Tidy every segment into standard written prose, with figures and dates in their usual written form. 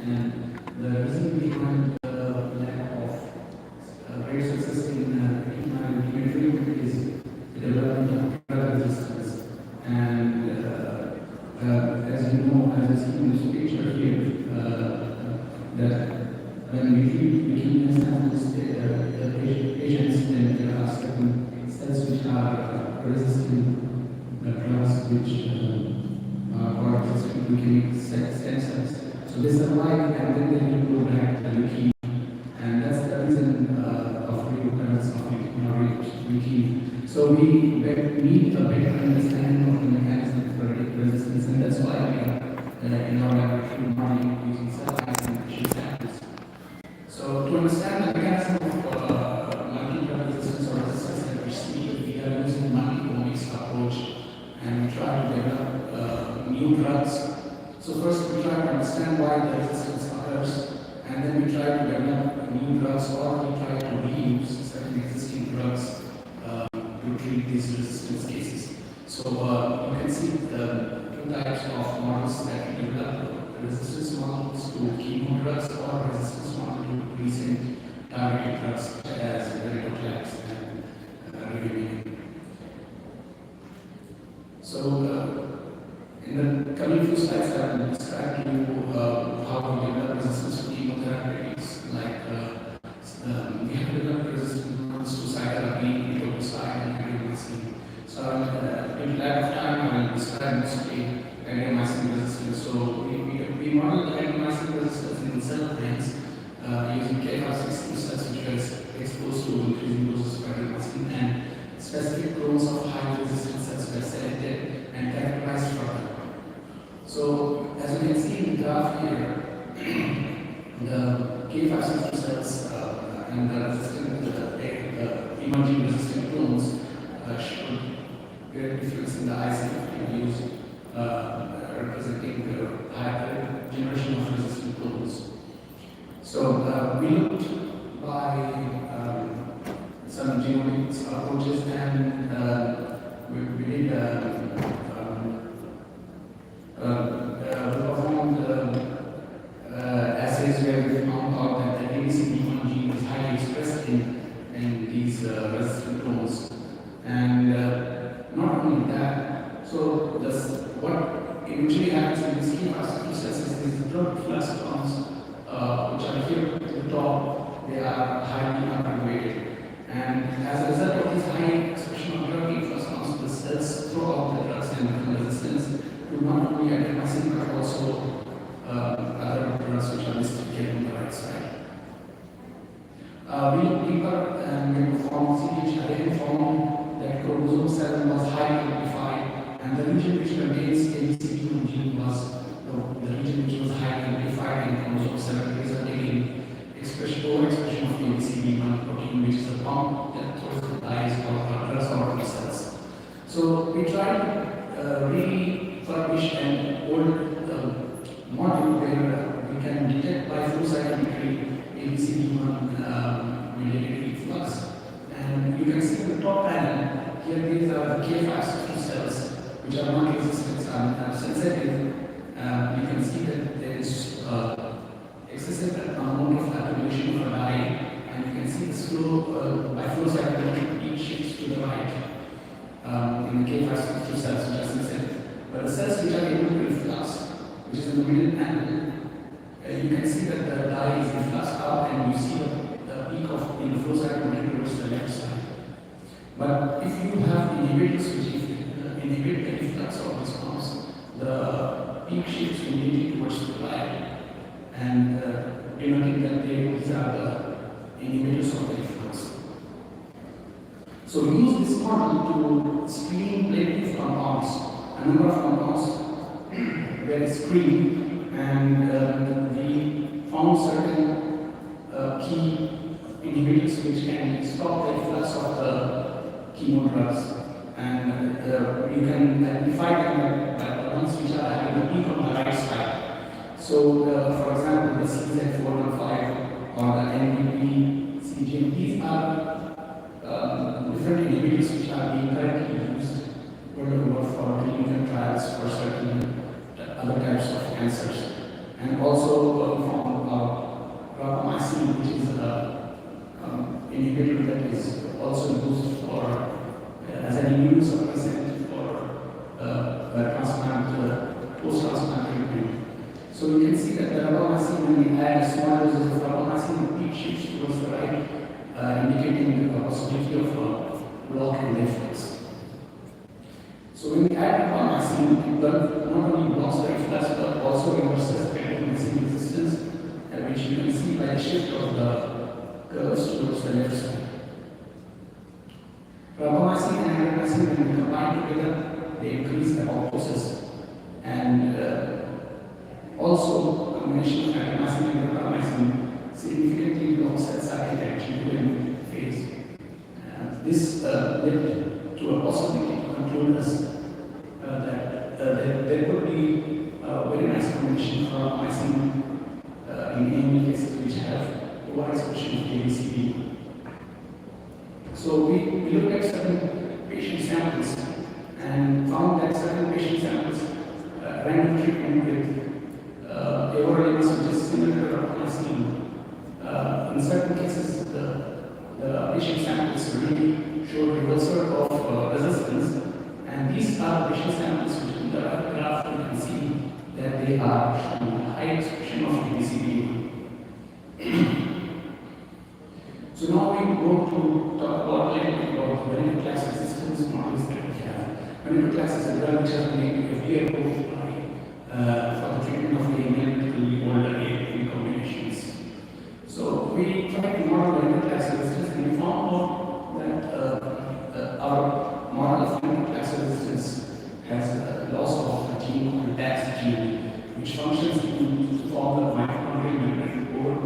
And the reason behind the lack of great success in human treatment is the development of drug resistance. And as you know, as I see in this picture here, that when we treat leukemia samples, the patients, then there are certain cells which are resistant drugs which are resistant to leukemic stem cells. So they survive and then they will go back to leukemia. And that's the reason of recurrence of leukemia. So we need a better understanding of the mechanism for resistance, and that's why we are in our laboratory modeling using cell lines and tissue samples. So to understand the mechanism of multi-drug resistance or resistance that we see, we are using multi-omics approach, and we try to develop new drugs. So first we try to understand why the resistance occurs, and then we try to develop new drugs, or we try to reuse certain existing drugs to treat these resistance cases. So you can see the two types of models that we develop: resistance models to chemo drugs, or resistance model to recent targeted drugs such as venetoclax and rivimig. So in the coming few slides, I will describe to you how we develop resistance to chemotherapies. Like we have developed resistance to cytarabine, etoposide, and adenomycin. So in lack of time, I will describe mostly adenomycin resistance. So we model the adenomycin resistance in cell lines using K562 cells which are exposed to increasing doses of adenomycin, and specific clones of high resistance cells were selected and characterized further. So, as you can see in the graph here, the K562 cells and the resistant, emerging resistant clones show great difference in the IC50 values representing the higher generation of resistant clones. So, we looked by some genomics approaches, and we did performed assays where we found out that the ABCD1 gene is highly expressed in these resistant clones. And not only that, so what eventually happens in these K562 cells is these drug flux clones, which are here at the top, they are highly upregulated. And as a result of this high expression of drug flux clones, the cells throw out the drugs and become resistant to not only adenomycin but also other drugs which are listed here on the right side. We looked deeper and we performed CTH and found that chromosome 7 was highly amplified, and the region which contains ABCD1 gene was the region which was highly amplified in chromosome 7, resulting in overexpression of ABCD1 protein, which is a pump that throws the dyes or drugs out of the cells. So we tried to refurbish an old model where we can detect by flow cytometry ABCD1 mediated efflux. And you can see in the top panel, here these are the K562 cells, which are not resistant and sensitive. You can see that there is excessive amount of accumulation of a dye, and you can see this flow by flow cytometry, each shifts to the right in the K562 cells, which are sensitive. But the cells which are able to reflux, which is in the middle panel, you can see that the dye is influxed out, and you see the peak of in the flow cytometry towards the left side. But if you have inhibitors which inhibit the influx of response, the peak shifts immediately towards the right, and denoting that these are the inhibitors of the influx. So we use this model to screen plaintive compounds. A number of compounds were screened, and we found certain key inhibitors which can stop the efflux of the chemo drugs, and you can identify them by the ones which are having a peak on the right side. So, for example, the CZ415 or the NDP, CGM, these are different inhibitors which are being currently used world over for clinical trials for certain other types of cancers. and also from rapamycin, which is inhibitor that is also used for as an immunosuppressant for transplant, post-transplant treatment. So you can see that the rapamycin, when we add small doses of rapamycin, the peak shifts towards the right, indicating the possibility of block and reflux. So when we add rapamycin, it not only blocks the reflux but also reverses vancomycin resistance, which you can see by the shift of the curves towards the left side. Rapamycin and vancomycin, when we combine together, they increase the apoptosis, and also combination of vancomycin and rapamycin significantly blocks that cytotoxic phase. This led to a possibility to conclude that there could be a very nice combination for rapamycin in AML cases which have lower expression of KBCD. So we looked at certain patient samples and found that certain patient samples random treatment with everolimus, which is similar to rapamycin. In certain cases, the patient samples really show reversal of resistance, and these are patient samples which in the right graph you can see that they are showing high expression of KBCD. So now we go to talk about venetoclax resistance models that we have. Venetoclax is a drug which has been FDA approved for the treatment of AML, particularly older AML combinations. So we tried to model venetoclax resistance, and we found out that our model of venetoclax resistance has a loss of a gene called DAX gene, which functions to form the mitochondrial membrane core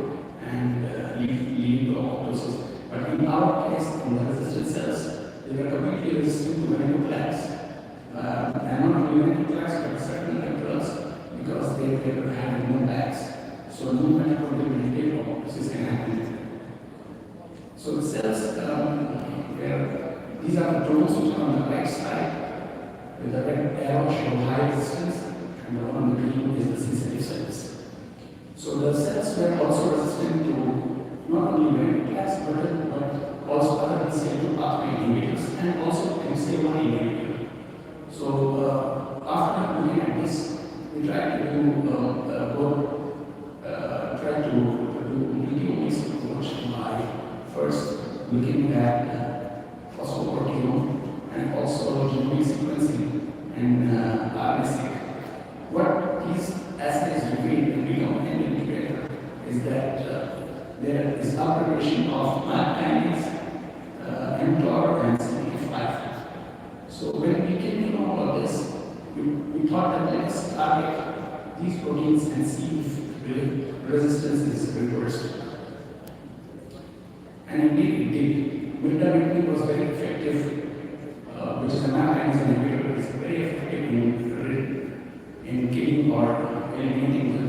and leading to apoptosis. But in our case, in the resistant cells, they were completely resistant to venetoclax. And not only venetoclax, but certain other drugs, because they were having no DAX. So no mitochondrial membrane apoptosis can happen. So the cells where these are the clones which are on the right side, with the red arrow show high resistance, and the one on the green is the sensitive cells. So the cells were also resistant to not only venetoclax but also other BCL2 pathway inhibitors and also MCL1 inhibitor. So after looking at this, we tried to do multi-omics approach by first looking at phosphoproteome and also genomic sequencing and RNA-seq. What these assays reveal and we don't together is that there is upregulation of MAP kinase, mTOR, and CD5. So when we came to know about this, we thought that let's target these proteins and see if resistance is reversed. And indeed it did. Mirtazapine was very effective, which is a MAP kinase inhibitor, is very effective in killing or eliminating the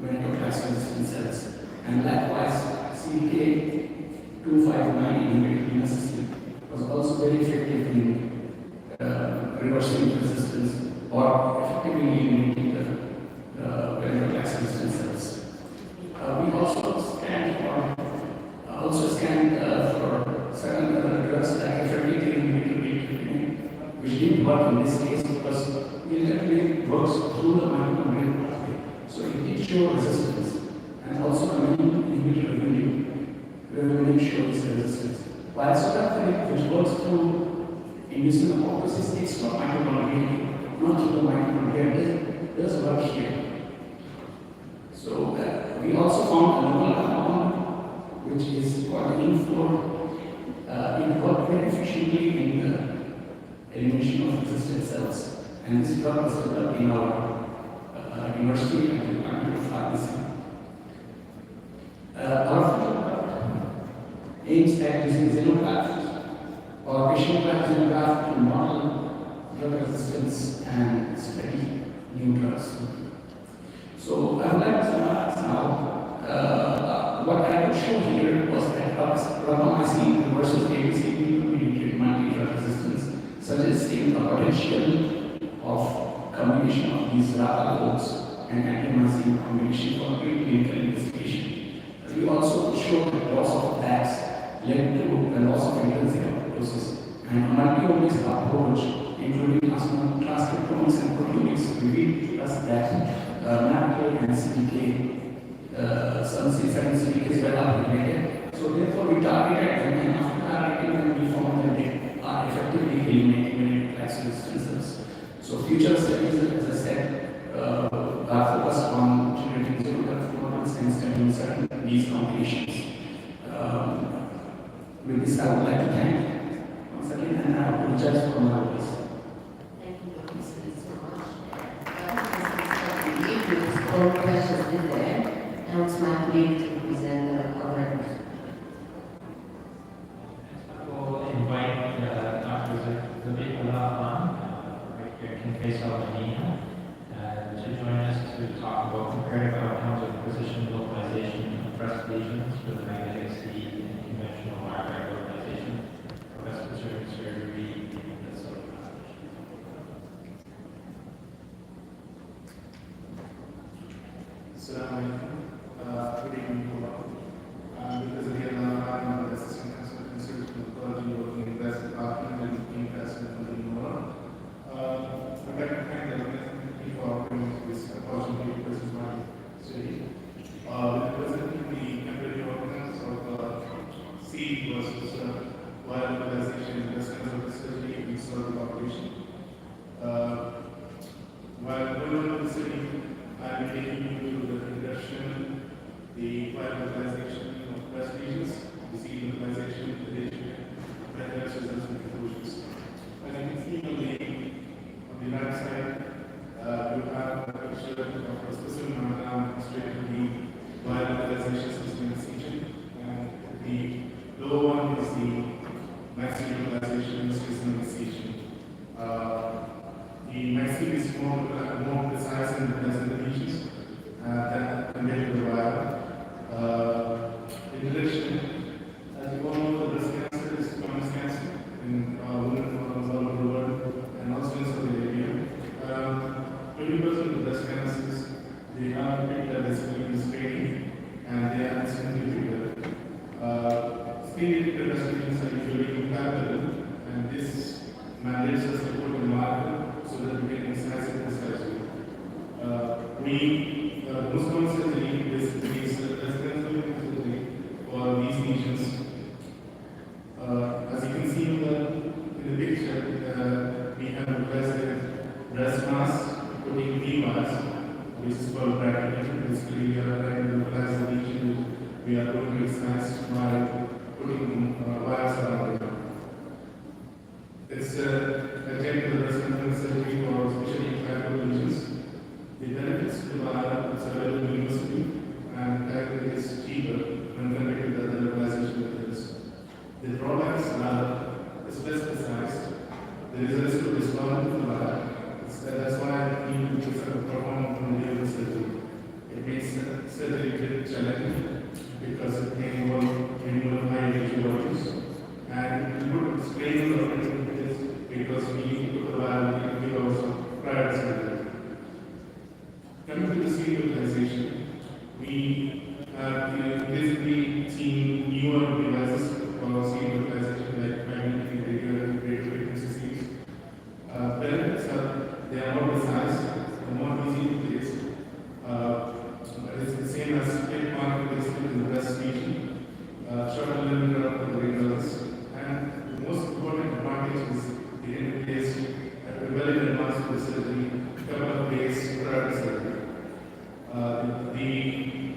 venetoclax resistant cells. And likewise, CDK259 inhibitor was also very effective in reversing resistance or effectively eliminating the venetoclax resistant cells. We also scanned for certain other drugs like FFT3 inhibitor, which didn't work in this case because it literally works through the mitochondrial pathway. So it did show resistance, and also the menin inhibitor revenue shows resistance. While sorafenib, which works through inducing apoptosis, it's not mitochondrial, not through the mitochondria, does work here. So we also found a novel compound which is called INFLOR. It worked very efficiently in the elimination of resistant cells, and this drug was developed in our university and the Department of Pharmacy. Our field aims at using xenograft or patient-derived xenograft to model drug resistance and study new drugs. So I would like to summarize now. What I would show here was that rapamycin versus ABCD-mediated multi-drug resistance suggesting the potential of combination of these RAPA codes and antimicin combination for preclinical investigation. We also showed that loss of tax led to a loss of intrinsic apoptosis, and a multi-omics approach, including transcriptomics and proteomics, revealed to us that MAPK and CDK, some C7 CDKs were upregulated. So therefore, we targeted them, and after targeting them, we found that they are effectively eliminating many tax resistances. So future studies, as I said, are focused on generating zero models and studying certain these combinations. With this, I would like to thank once again, and I apologize for my voice. Thank you, Dr. so much. All questions in there. Now it's my pleasure to present the cover. We'll invite Dr. Zabihullah right here in Faisal Medina to join us to talk about comparative outcomes of precision localization of breast lesions with magnetic seed and conventional wire localization for respiratory surgery in the cell population. Assalamu alaikum. Good evening to all. Because again, I'm the assistant consultant in oncology working in breast department and being president of the Nora. I'd like to thank the organization for offering this opportunity to present my study. Representing the comparative outcomes of seed versus wire localization in breast cancer surgery in the population. While going on the study, I'm taking you to the introduction, the wire localization of breast lesions, the seed localization, the ratio, methods, results, and conclusions. As you can see on the left side, you have a picture of a specific diagram demonstrating the wire localization system incision, and the lower one is the maximum localization system incision. The maximum is more precise and present the lesions than compared to the wire. In addition, as you all know, the breast cancer is common cancer in women all over the world and also in Saudi Arabia. 20% of breast cancers, they are picked as screening and they are instantly treated. Screening breast lesions are usually compatible, and this mandates us to put a marker so that we can size it precisely. Most common surgery basically is breast cancer surgery for these lesions. As you can see in the picture, we have replaced the breast mass putting V-bars, which is called bracketing. Basically, we are trying to localize the lesion. We are going to size by putting wires around it. It's a technical breast cancer surgery for especially clinical lesions. The benefits to the wire is available universally, and it is cheaper when compared to the other localization methods. The drawbacks are it's less precise. There is a risk of distortion to the wire. That's why we need to perform from the other surgery. It makes surgery a bit challenging because it may involve minimal high tissue volumes, and we would explain the operating because we need to put the wire in the also prior to surgery. Coming to the seed utilization, we have basically seen newer devices for seed utilization like magnetic and radio frequency seeds. Benefits are they are more precise, they're more easy to place. It's the same as split market basically in the breast region, shorter limit of the results, and the most important advantage is the end place at a very advanced surgery, a couple of days prior to surgery. The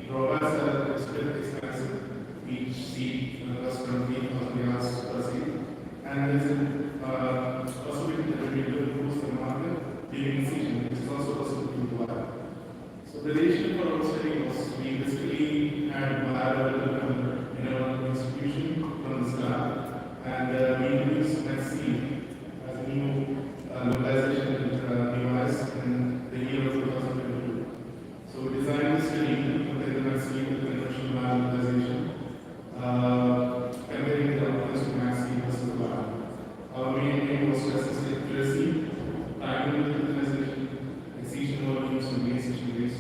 drawbacks are expensive. Each seed costs around $3,000 per seed, and there's a possibility that we will boost the market during incision, which is also possible to wire. So the ratio for our study was we basically had wire available in our institution from the lab, and we used that seed as a new localization device in the year of 2022. So we designed this study to compare the vaccine with conventional wire localization, comparing the outcomes to vaccine versus wire. Our main aim was to assess the accuracy, timing of the utilization, excision volumes, and incision rates,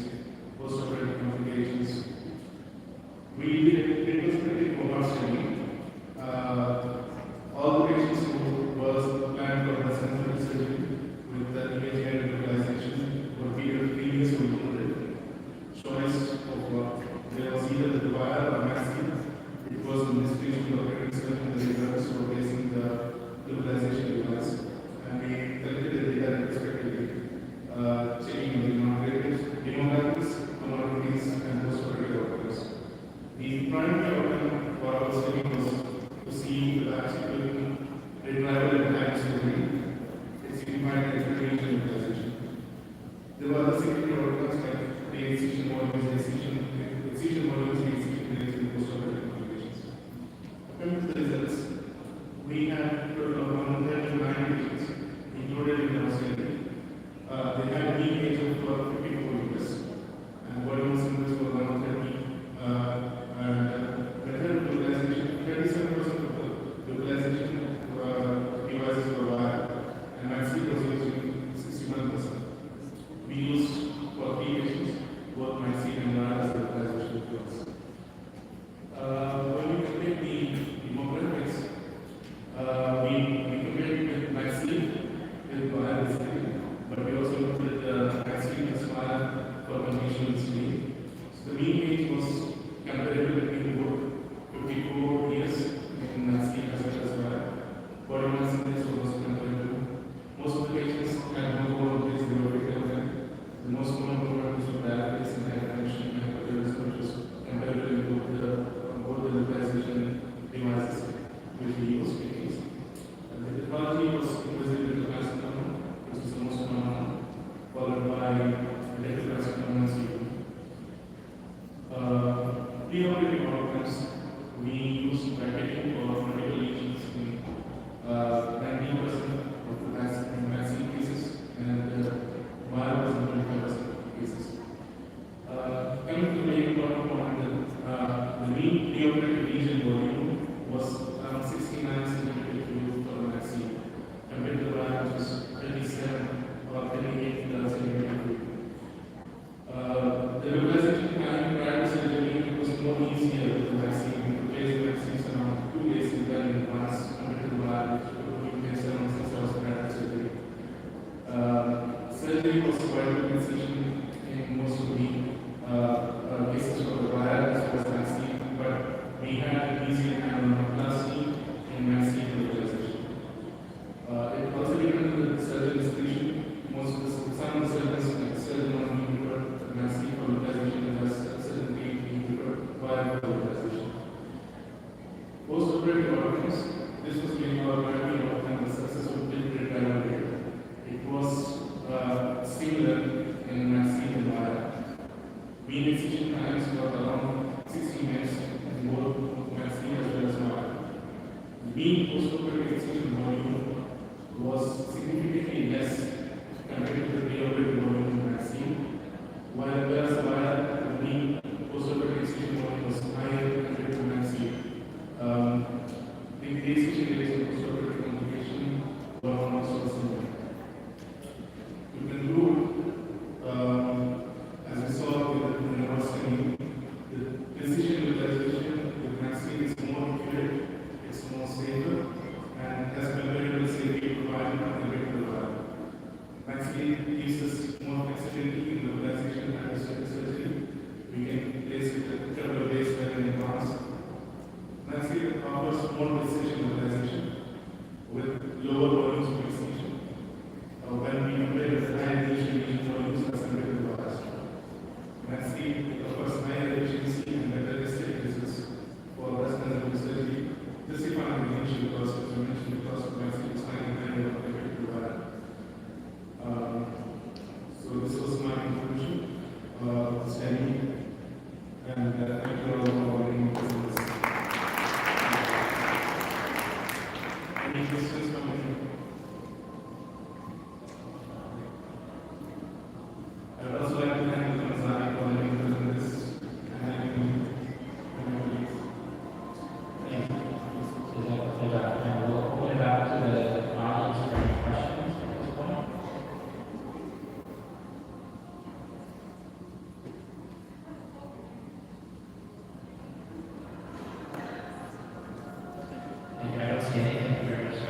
recently. So the mean age was comparatively good, 54 years in Nancy as well as well. 41 years was comparative. Most of the patients had no comorbidities, they were very healthy. The most common comorbidities were diabetes and hypertension and hypertension, which was comparatively good with both the localization devices which we use. The pathology was invasive carcinoma, which is the most common one, followed by electric carcinoma and CU. Preoperative outcomes, we use bracketing for multiple lesions in 19% of the vaccine cases and myeloma in 25% of cases. Coming to the very important point, the mean preoperative lesion volume was around 69 centimeters for the vaccine, compared to the vial, which is 37 or 38 centimeters. The localization time prior to surgery was more easier with the vaccine. We could place the vaccines around 2 days in advance, compared to the vial, which we place around 6 hours prior to surgery. Surgery was quite a decision in most of the cases for the vial as well as vaccine, but we had an easier time on plastic and vaccine localization. It also depends on the surgeon discretion. Some of the surgeons, like surgeon on the vaccine for localization, and certain being preferred vial for localization. Post-operative outcomes, this was being our primary outcome, the successful treatment rate. It was similar in vaccine and vial. Mean excision times were around 60 minutes in both vaccine as well as vial. The mean post-operative excision volume was significantly less compared to the preoperative volume in vaccine, while whereas vial, the mean post-operative excision volume was higher compared to vaccine. The excision rates of post-operative complication were also similar. To conclude, as we saw with the neuroscopy, the precision localization with vaccine is more accurate, it's more safer, and as compared to the safety provided compared to the vial. Vaccine gives us more flexibility in localization and surgery. We can place it a couple of days later in advance. Vaccine offers more precision localization with lower volumes of excision. When we compare the high efficiency volumes as compared to the virus. Vaccine offers higher efficiency and better escape results for breast cancer surgery, justifying the initial cost, as I mentioned, the cost of vaccine is higher compared to the virus. So this was my conclusion of the study, and thank you all for being with us. Any questions from you? I would also like to thank the Tanzania for letting me present this and having me. Thank you. And we'll open it up to the audience for any questions at this point. Thank you. I don't see anything here, so.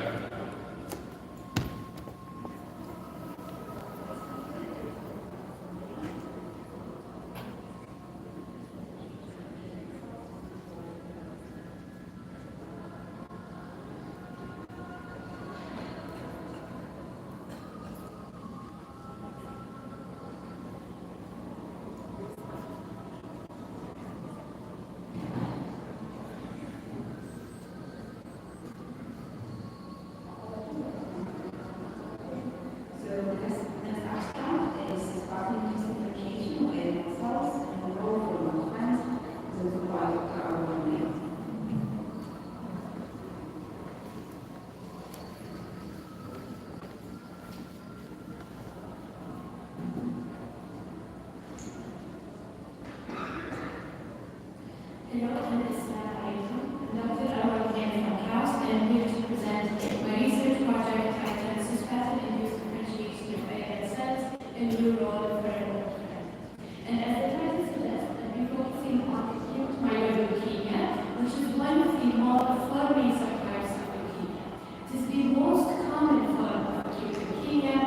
Hello, I'm Dr. Awad from CAUS, and I'm here to present my research project titled Cisplatin-Induced Differentiation of islet cells in the role of variable effect. And as the title suggests, I'll be focusing on acute myeloid leukemia, which is one of the four main subtypes of leukemia. It is the most common form of acute leukemia,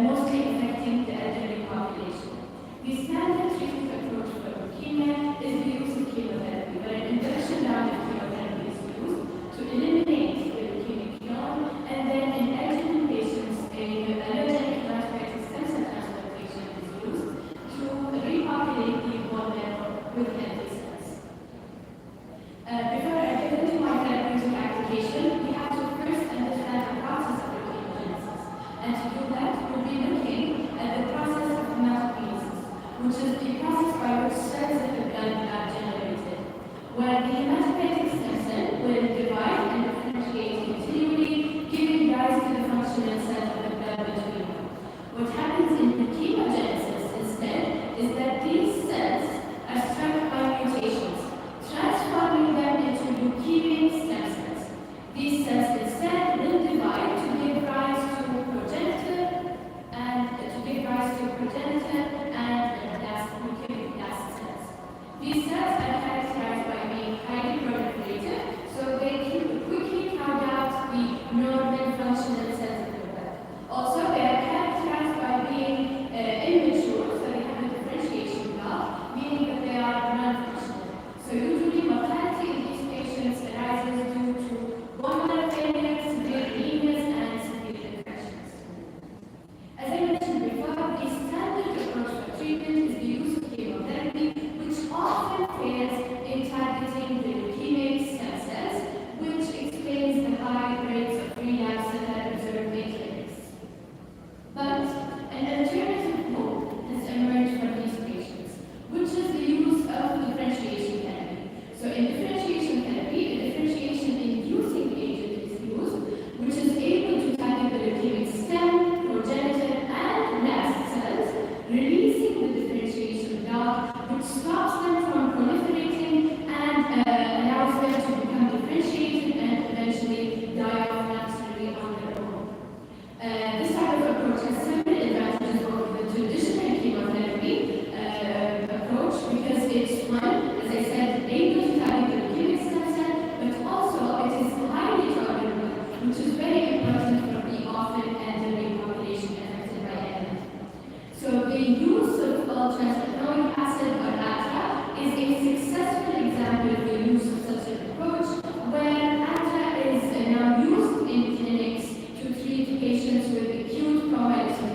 mostly affecting the elderly population. The standard treatment stops them from proliferating and allows them to become differentiated and eventually die off naturally on their own. This type of approach has several advantages over the traditional chemotherapy approach because it's one, as I said, able to target the leukemic stem cell, but also it is highly tolerable, which is very important for the orphan and the big population affected by MS. So the use of transuranic acid or ATRA is a successful example of the use of such an approach, where ATRA is now used in clinics to treat patients with acute traumatic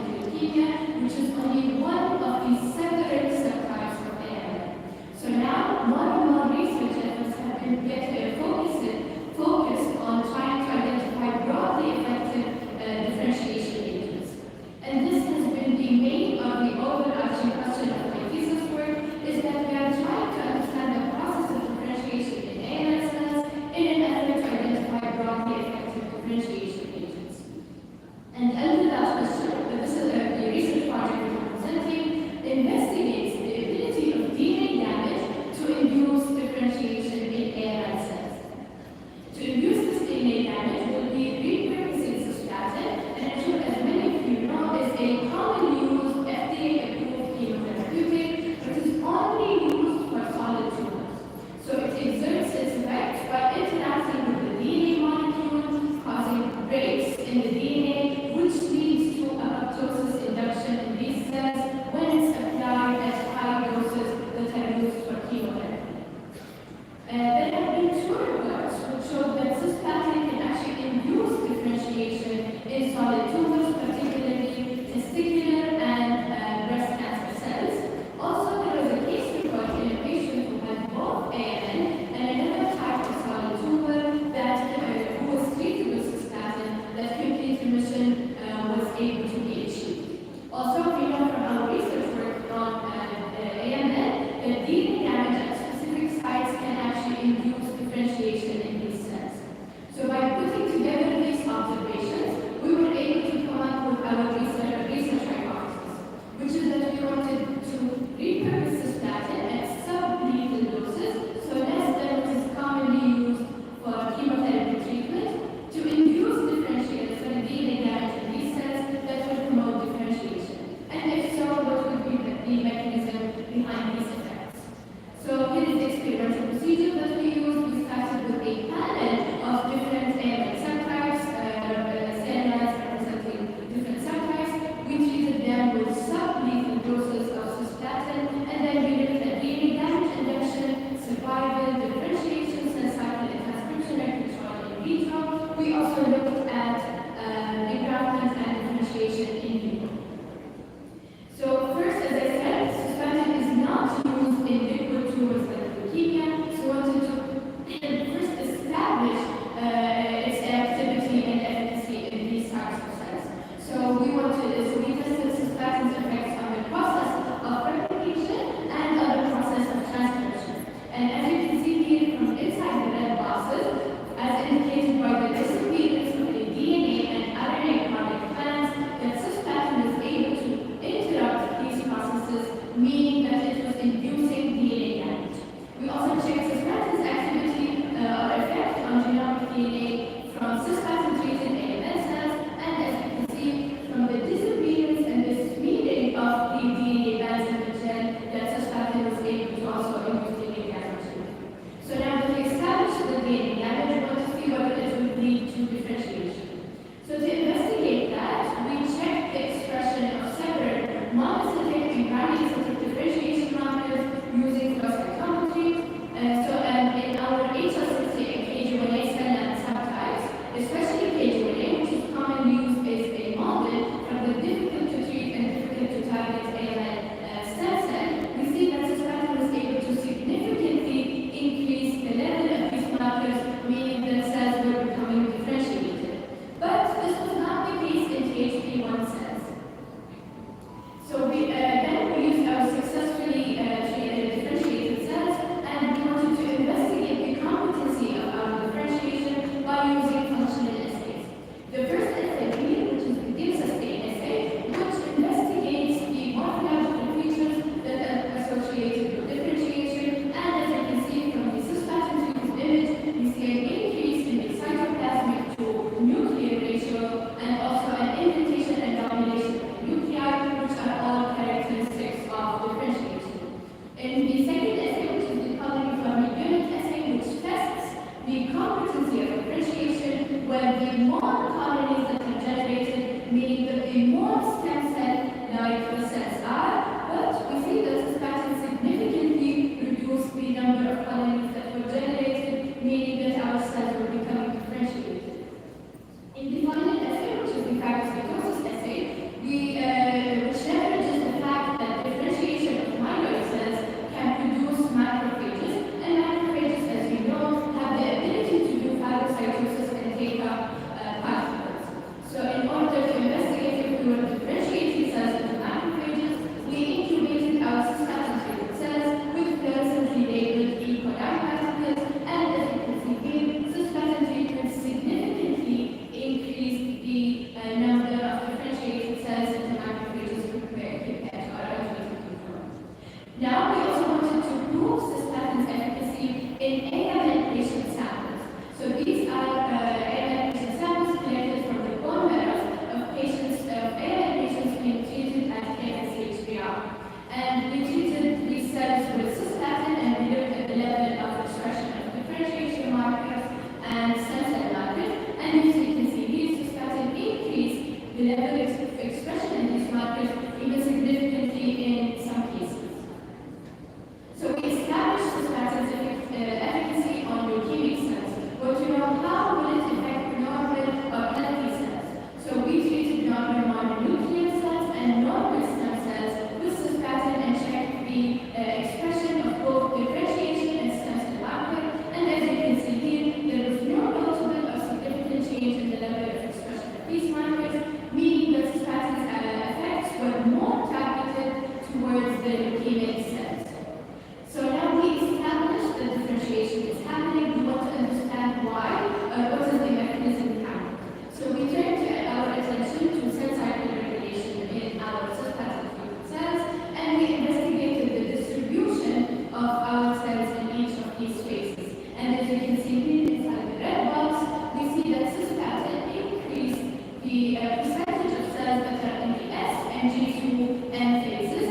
our cells in each of these phases. And as you can see here inside the red box, we see that cis pattern increased the percentage of cells that are in the S and G2M phases,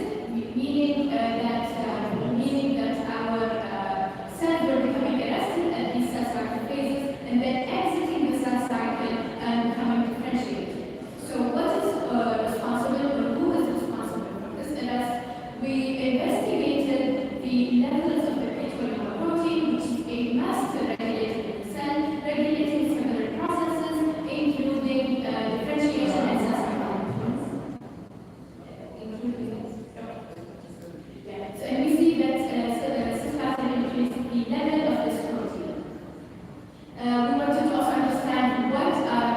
meaning that our cells were becoming arrested at these cell cycle phases and then exiting the cell cycle and becoming differentiated. So what is responsible, or who is responsible for this? And as we investigated the levels of the P21 protein, which is a master regulator in the cell, regulating several processes, including differentiation and cell cycle. So, and we see that cisplatin increases the level of this protein. We wanted to also understand what are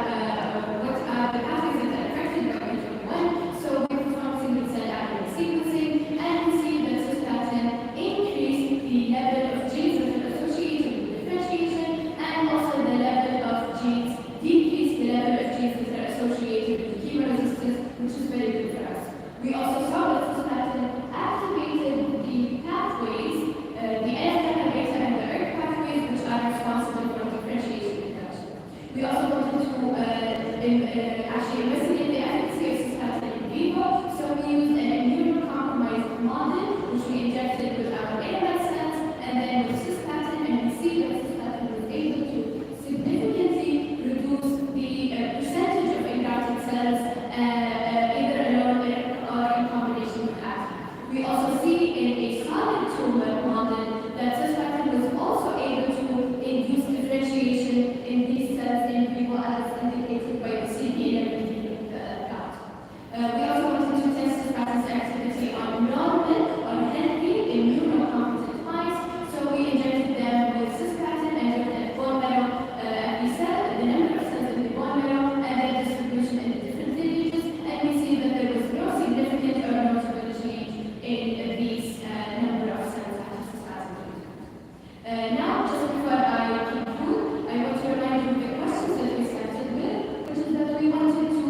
the pathways that are affected by P21. So we performed single cell RNA sequencing, and we see that cisplatin increased the level of genes that are associated with differentiation, and also the level of genes decreased the level of genes that are associated with chemoresistance, which is very good for us. We also saw that cisplatin activated the pathways, the NF-kappa beta and the ERK pathways, which are responsible for differentiation reduction. We also wanted to actually investigate the efficacy of cisplatin in vivo, so we used an immunocompromised model, which we injected with our AML cells, and then with cisplatin, and we see that cisplatin was able to significantly reduce the percentage of engrafted cells, either alone or in combination with active. We also see in a solid tumor model that cisplatin was also able to induce differentiation in these cells in vivo, as indicated by the CD11 count. We also wanted to test cisplatin's activity on normal or healthy immunocompetent mice, so we injected them with cisplatin and looked at bone marrow, the number of cells in the bone marrow, and their distribution in the different lineages, and we see that there was no significant or notable change in these number of cells after cisplatin. Now, just before I conclude, I want to remind you of the questions that we started with, which is that we wanted to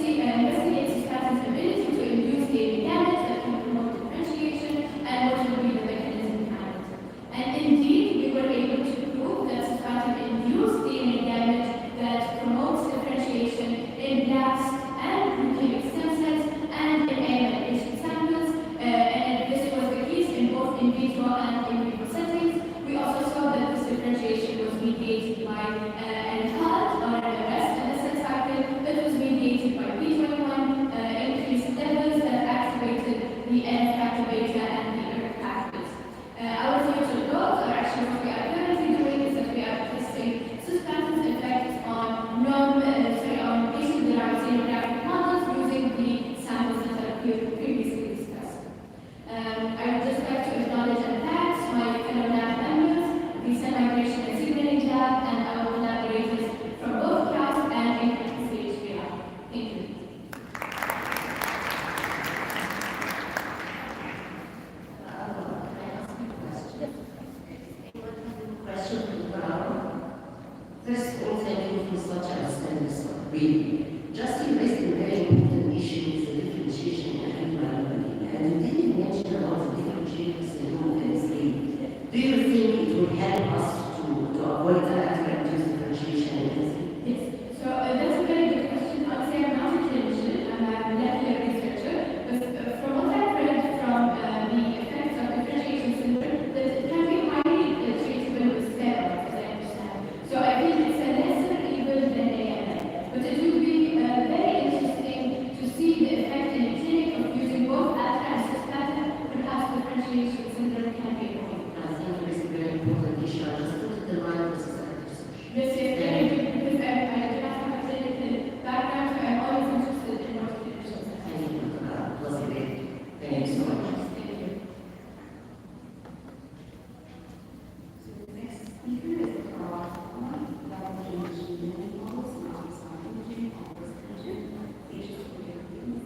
investigate cisplatin's ability to induce DNA damage that can promote differentiation, and what would be the mechanism behind it. And indeed, we were able to prove that cisplatin induced DNA damage that promotes differentiation in blast and leukemic stem cells and in AML patient samples, and this was the case in both in vitro and in vivo settings. We also saw that this differentiation was mediated by an halt or an arrest in the cell cycle that was mediated by P21 increased levels that activated the NF-kappa beta and the ERK pathways. Our future goals, or actually what we are currently doing, is that we are testing cisplatin's effects on patient-derived xenographic models using the samples that are previously discussed. I would just like to acknowledge and thank my fellow lab members, the Cell Migration and Signaling Lab, and our collaborators from both CAS and CHPR. Thank you. Question from the crowd. First of all, thank you for such outstanding stuff. Really. Just you raised a very important issue with the differentiation and immunology. And you didn't mention about the differentiation syndrome and sleep. Do you think it will help us to avoid that and reduce differentiation and sleep? Yes. So that's a very good question. I'll say I'm not a clinician, I'm a molecular researcher, but from what I've read from the effects of differentiation syndrome, that it can be highly treatable with steroids, as I understand. So I think it's a lesser evil than AML, but it will be very interesting to see the effect in a clinic of using both alpha and cisplatin. Perhaps differentiation syndrome can be avoided. I think it is a very important issue. I just put it in mind for society research. Yes, yes, very good, because I do not have a clinical background, so I'm always interested in what clinicians have. Thank you. It was a great. Thank you so much. Thank you. So the next speaker is Carl Hoffman, Laboratory Engineering Models, Oncology, and Oncology. Agents for the operator.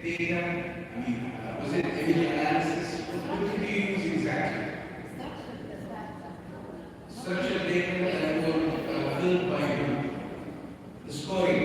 data? I mean, was it image analysis? What did you use exactly? Structured data that were filled by you. The scoring,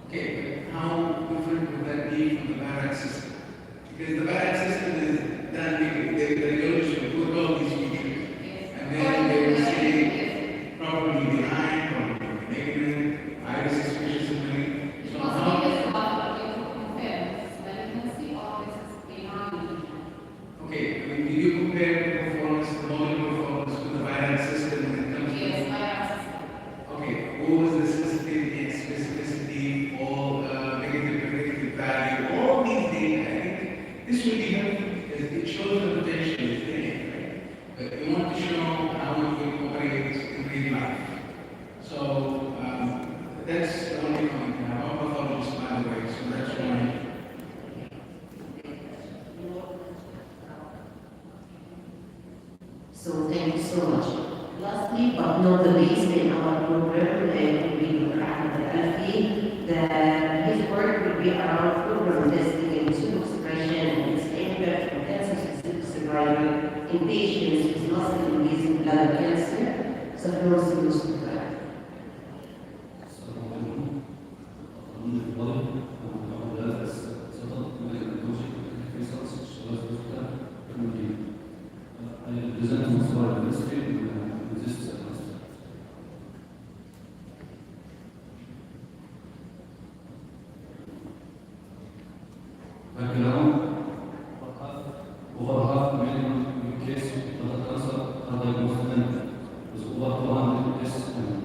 okay, but how different would that be from the BARAC system? Because the BARAC system is done the resolution put all these features, and then they will say probably behind, probably negative, iris suspicious of many. So how? Okay, I mean, did you compare the performance, the model performance with the BARAC system when it comes to? Okay, what was the sensitivity and specificity, all negative predictive value, all these data? I think this will be helpful because it shows the potential is there, right? But we want to show how it will operate in real life. So that's the only comment I have. I'm a pathologist, by the way, so that's one. So thank you so much. Lastly, but not the least in our program, we will have his work will be around program testing and tumor suppression and its impact on cancer-specific survival in patients with muscle-invasive bladder cancer. So floor is yours to that. Over half a million cases of bladder cancer are diagnosed annually, with over 200 deaths annually.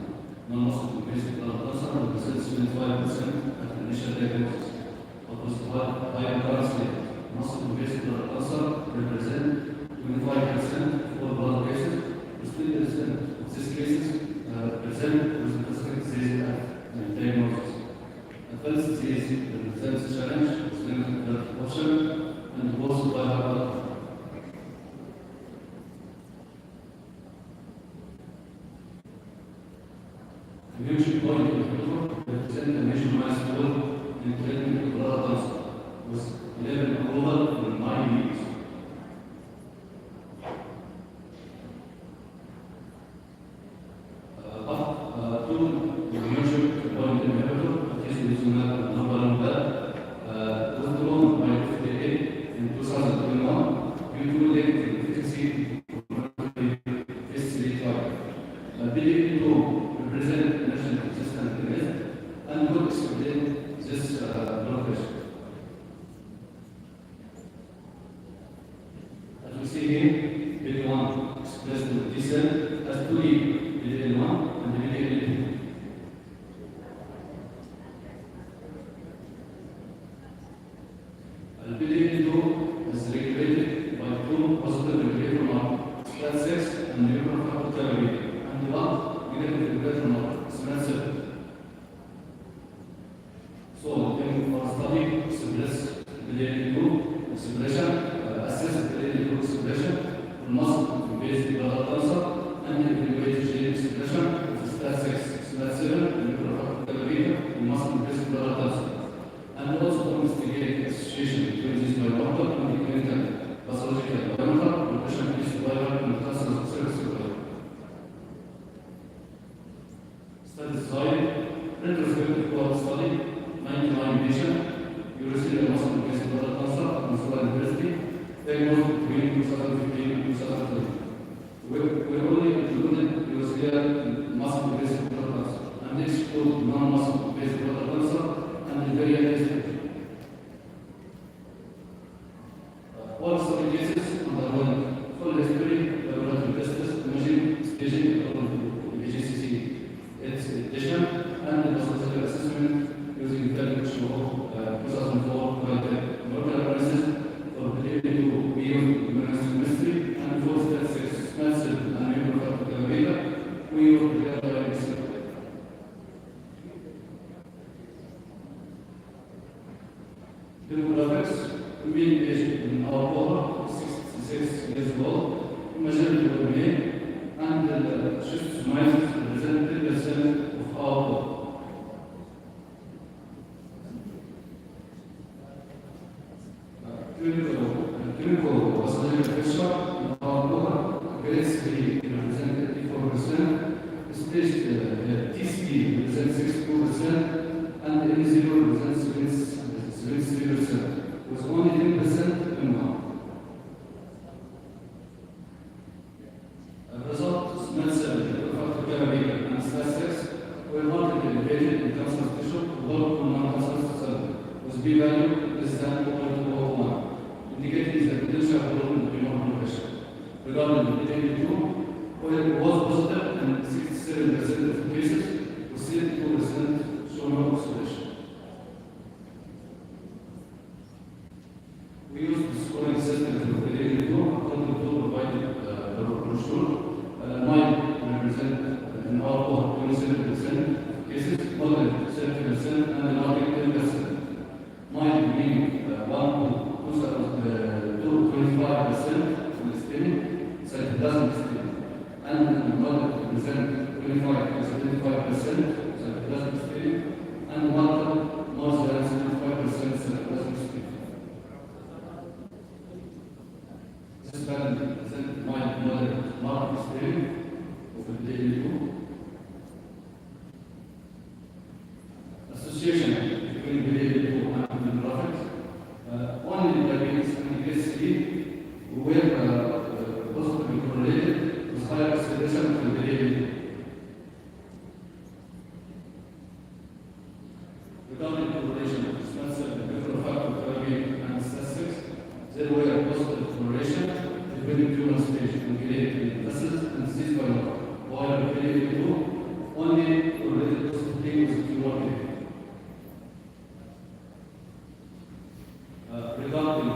Non-muscle invasive bladder cancer represents 75% at initial diagnosis, but with high recurrence rate. Muscle invasive bladder cancer represents 25% of all bladder cases, with 20% of these cases present with metastatic disease at diagnosis. Advanced disease represents a challenge with limited therapeutic option and also by our immune checkpoint inhibitor represent a major milestone in treatment of bladder cancer, with 11 approval in 9 years. Two immune checkpoint inhibitor, atezolizumab number one withdrawn by FDA in 2021 due to lack of efficacy phase 3 trial. PDA2 represent national resistant risk and would explain this blockage. As we see here, PD1 expressed with T cell has two leads, PD1 and PD2. PD2 is regulated by two positive regulator markers, STAT6 and neural factor therapy, and one negative regulator marker, STAT7. So, in our study, suppress PD2 expression, assess PD2 expression for muscle invasive bladder cancer, and evaluate gene expression of STAT6, STAT7, and neural factor therapy in muscle invasive bladder cancer. And also investigate association between these biomarkers and the clinical pathological biomarker, progression-free survival, and cancer-specific survival. Study design, retrospective cohort study, 99 patients, urothelial muscle invasive bladder cancer at National University, diagnosed between 2015 and 2020. We only included urothelial muscle invasive bladder cancer and exclude non-muscle invasive bladder cancer and the variant testing. All study cases underwent full history, laboratory tests, imaging, staging according to VGCC, its edition, and the pathological assessment using calculation of 2004 molecular analysis for the to be used in immunohistochemistry and full stats N0 represents 73%, with only 10% M1. As a result, SMED 7, factor carabinal, and STAT6 were markedly elevated in cancer tissue, although for non-cancerous cell, with p-value less than 0.01, indicating the potential role in renal progression. Regarding the PDA2, oil was positive in 67% of cases, with 72% shown no oxidation. We use the scoring system for PDA2 according to provided brochure. Mild represent in our cohort 27% cases, moderate 30%, and large 10%. Mild meaning 1 to 25% from the ischemic, so it doesn't ischemic. And moderate represent 25 to 75%, so it doesn't ischemic. And mild more than 75%, so it doesn't ischemic. This value represent mild, moderate, mild ischemic of the PDA2. Association between PDA2 and demographics. Only diabetes and obesity were positively correlated with higher oxidation of the PDA2. Regarding correlation of expensive factor therapy and statistics, there were positive correlation between tumor stage and PDA2 vessels and disease biomarker, while PDA2 only correlated positively with tumor PDA. Regarding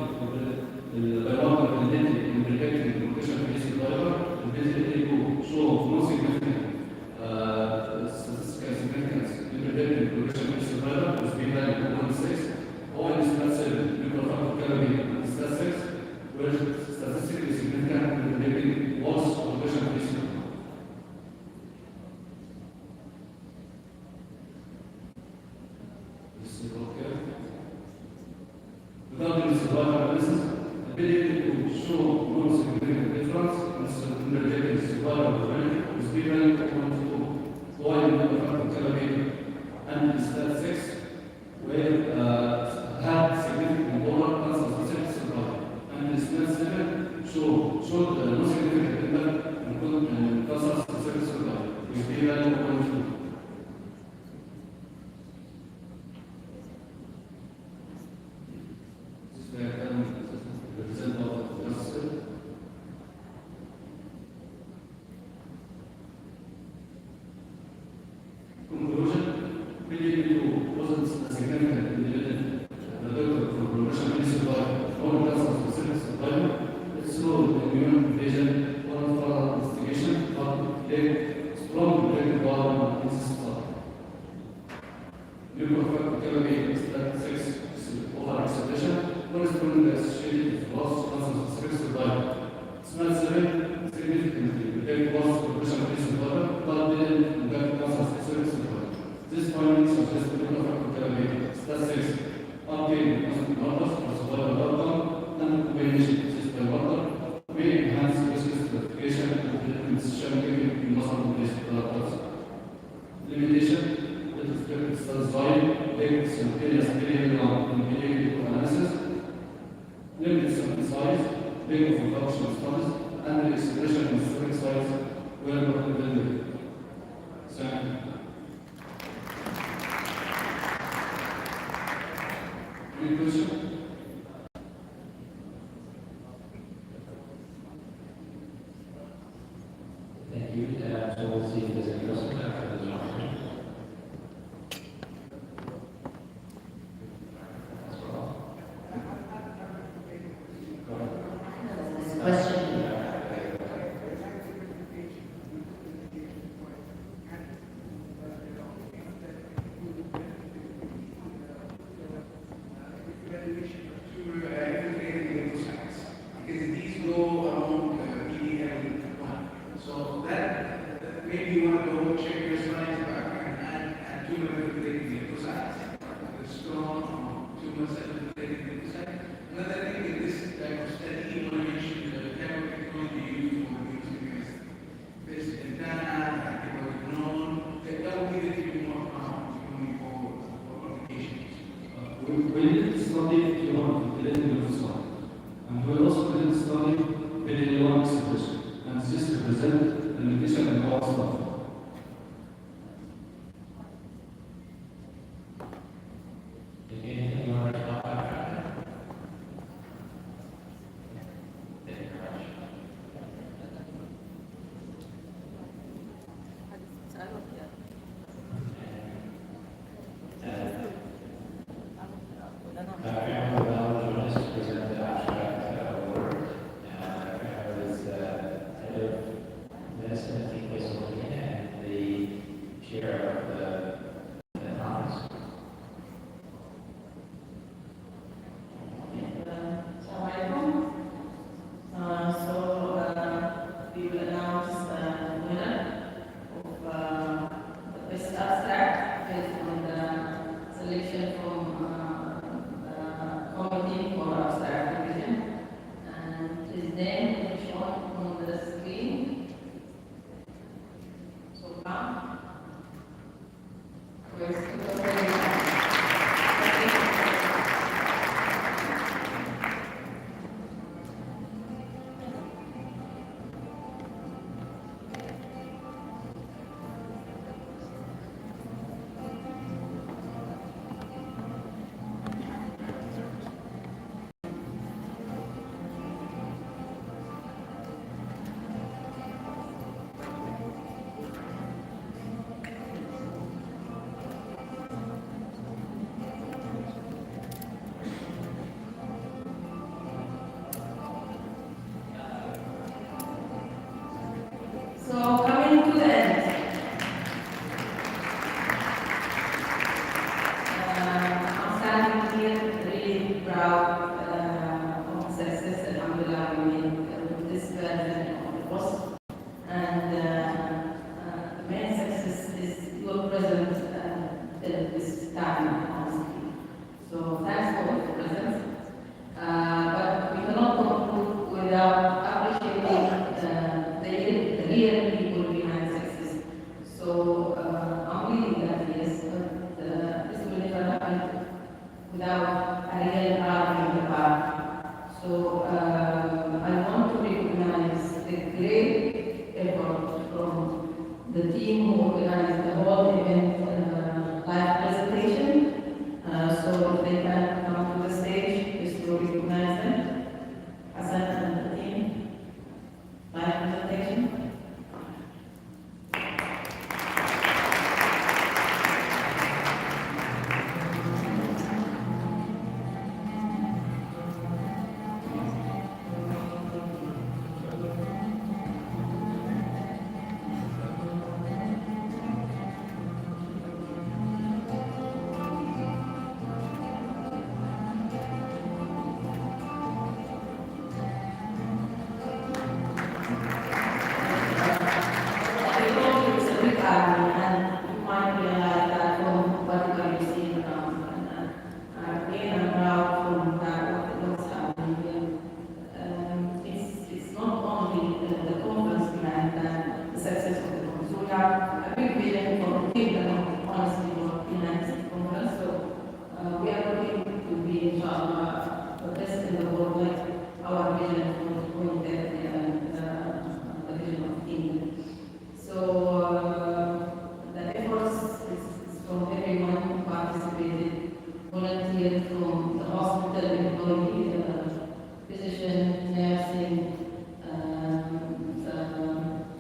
the biomarker validity in predicting progression-free survival, the PDA2 show no significant statistical significance in predicting progression-free survival with p-value 1.6, while in STAT7, nuclear factor therapy and STAT6 were statistically significant in predicting worse progression-free survival. This is okay. Regarding the survival analysis, the PDA2 show no significant difference in predicting survival rate with p-value 0.2, while in the factor therapy and the STAT6 had significant lower cancer-specific survival, and the STAT7 showed no significant impact in cancer-specific survival with p-value 0.2. Conclusion, PDA2 wasn't a significant independent predictor for progression-free survival or cancer-specific survival. Its role in immune evasion or further investigation but played strong predictive power in this study. Nuclear factor therapy STAT6 overexcitation corresponding associated with loss cancer-specific survival. SMAD7 significantly predict loss progression-free survival but didn't impact cancer-specific survival. This finding suggests nuclear factor therapy STAT6 obtained as markers for survival outcome and combination with this biomarker may enhance risk stratification and decision-making in muscle-based products. Limitation with respect to studies volume, linked simultaneous period in PDA2 analysis, limited sample size, link of functional studies, and the expression in specific sites were not available. Thank you. Any question? Thank you. So we'll see if there's any questions after this one. That's all. There's a question. Because these go around PDL1. So that maybe you want to go check your slides back and add tumor related lymphocytes, the strong tumor cell related lymphocytes. Another thing in this type of study, you want to mention the type of technology used for using this antenna, antibody drone. That will be the more moving forward for implementation in our staff. Is there anything you want to talk about? Thank you very much. I will join us to present the abstract award. I was head of medicine at the place of looking and the chair of the conference. We will announce the winner of the best abstract based on the selection from the committee for abstract division. And his name is shown on the screen. So far, we're still very So coming to the end, I'm standing here really proud of the success alhamdulillah we made with this version of the POSS. And the main success is your presence at this time, honestly. So thanks for your presence. But we cannot conclude without appreciating the real people behind success. So I'm believing that yes, this will never happen without a real army in the back. So I want to recognize the great effort from the team who organized the whole event live presentation. So if they can come to the stage, just to recognize them. Hassan and the team, live presentation. From the hospital employee, physician, nursing,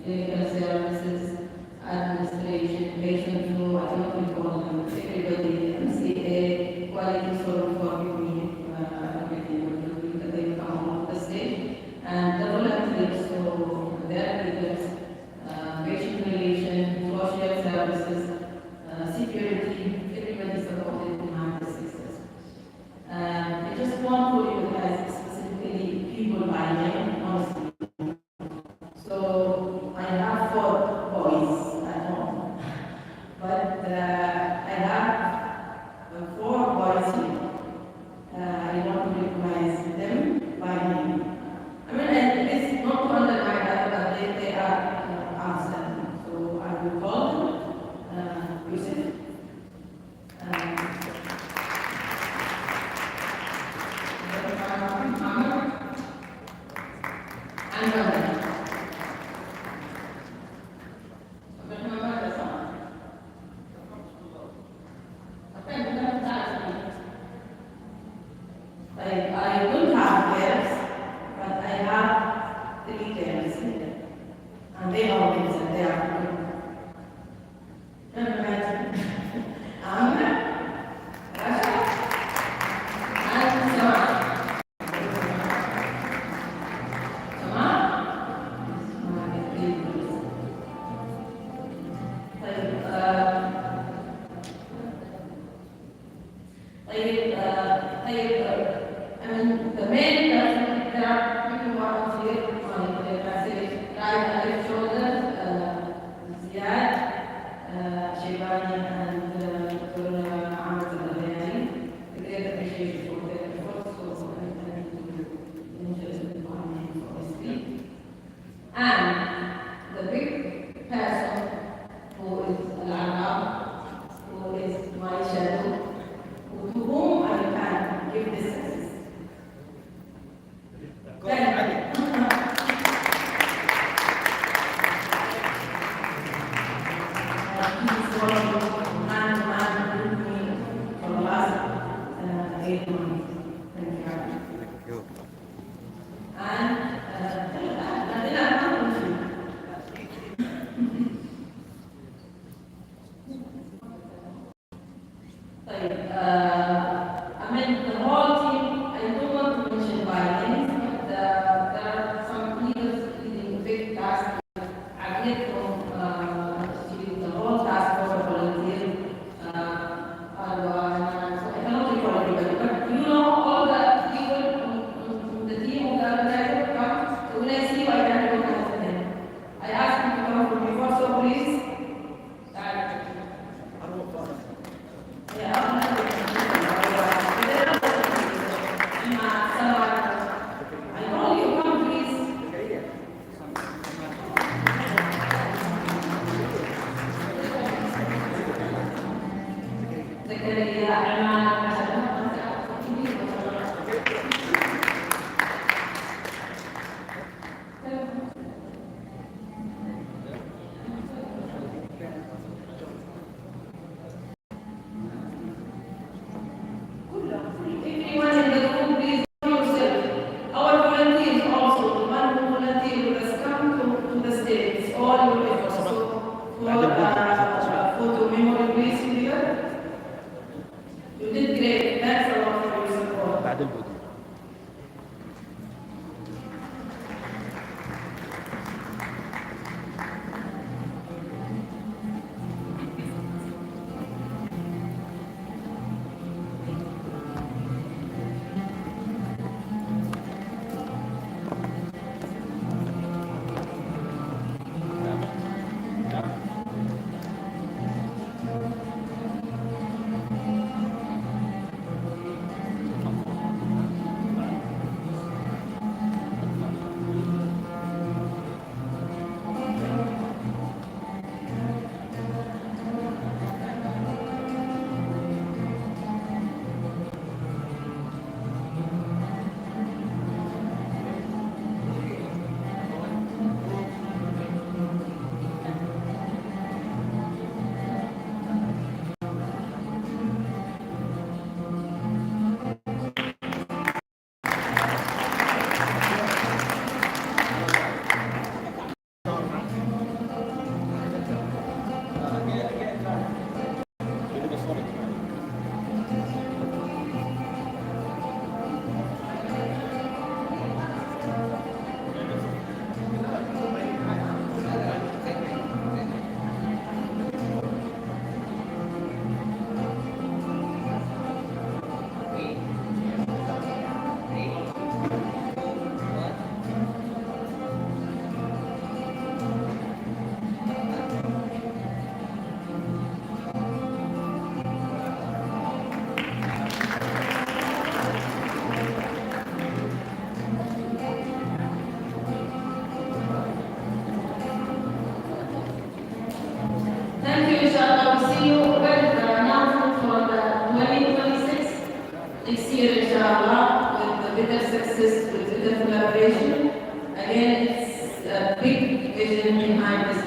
clinical services, administration, patient flow, I don't recall them, everybody, MCA, quality sort for me, everything, that they come on the stage. And the volunteers, so their leaders, patient relation, social services, security, everybody supported behind the success. I just want to recognize specifically people by name, honestly. So I have 4 boys at home, but I have 4 boys here. I want to recognize them by name. I mean, and it's not to undermine that, but they are outstanding. So I will call them Yusuf. they are good. Imagine. Amna, Rasha, and Sama. I mean, the main person, there are people who are here on the passage, right and left shoulder, Ziad, Shebani, and Dr. Ahmed Al-Adayani. Great appreciation for their efforts, so I thank you for this speech. And the big person who is Al-Arab, who is my shadow, to whom I can give this success. Thank you. He's working hand to hand with me for the last 8 months. Thank you. And I mean, the whole team, I don't want to mention by names, but there are some leaders leading big tasks. I get from the whole task force of volunteers. So I cannot recall everybody, but you know all the people on the team of the organizer come. So when I see you, I can recognize them. I ask them to come from before, so please. Success with the collaboration. Again, it's a big vision behind this